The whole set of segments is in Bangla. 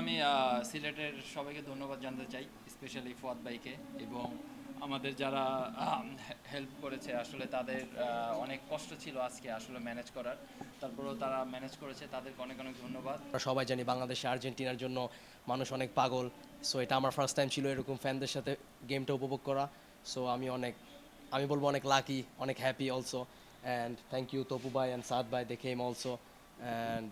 আমি সিলেটের সবাইকে ধন্যবাদ জানাতে চাই, স্পেশালি ফুয়াদ ভাইকে এবং আমাদের যারা হেল্প করেছে। আসলে তাদের অনেক কষ্ট ছিল আজকে আসলে ম্যানেজ করার, তারপরেও তারা ম্যানেজ করেছে, তাদেরকে অনেক অনেক ধন্যবাদ। আমরা সবাই জানি বাংলাদেশে আর্জেন্টিনার জন্য মানুষ অনেক পাগল। সো এটা আমার ফার্স্ট টাইম ছিল এরকম ফ্যানদের সাথে গেমটা উপভোগ করা। সো আমি বলবো অনেক লাকি, অনেক happy also. And thank you Topu ভাই অ্যান্ড সাদ ভাই, they came also and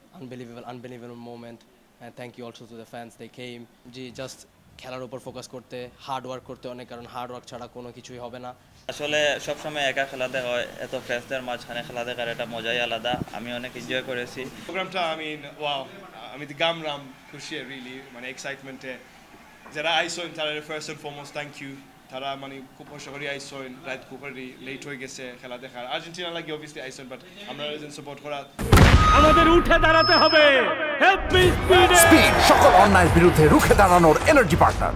unbelievable moment. And thank you also to the fans, they came. জি, জাস্ট খেলার উপর ফোকাস করতে, হার্ড ওয়ার্ক করতে অনেক, কারণ হার্ড ওয়ার্ক ছাড়া কোনো কিছুই হবে না। আসলে সবসময় একা খেলা দেখা হয়, এত ফ্রেন্ডসদের মাঝখানে খেলা দেখার একটা মজাই আলাদা। আমি অনেক এনজয় করেছি প্রোগ্রামটা। ওয়াও, আমি তো গামরাম খুশি রিয়েলি, মানে এক্সাইটমেন্টে যারা আইসন তারা first and foremost thank you. তারা মানে খুব কষ্ট করে আইসন, রাত খুব লেট হয়ে গেছে খেলা দেখার। আর্জেন্টিনা লাগে অবভিয়াসলি আইসন, বাট আমরা সাপোর্ট করা। আমাদের উঠে দাঁড়াতে হবে। হ্যাপি স্পিড সকল অন্যায়ের বিরুদ্ধে রুখে দাঁড়ানোর এনার্জি পার্টনার।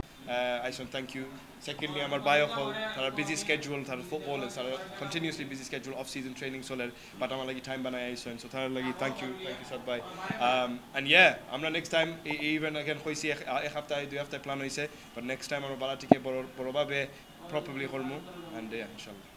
আইসন থ্যাংক ইউ। সেকেন্ডলি আমার বায়ো হল, তারা বিজি স্কেজুয়াল, তারা ফুটবল তারা continuously busy schedule, off season training চলে, বাট আমার লাগি টাইম বানায় আইসন। সো তার লাগি থ্যাংক ইউ সব ভাই। অ্যান্ড ইয়া, আমরা নেক্সট টাইম এই ইভেন্ট এখন হয়েছি এক সপ্তাহে 2 সপ্তাহে প্ল্যান হয়েছে, বাট নেক্সট টাইম আমরা বালাটিকে বড়ভাবে প্রপারলি করবো। অ্যান্ড ইনশাল্লাহ।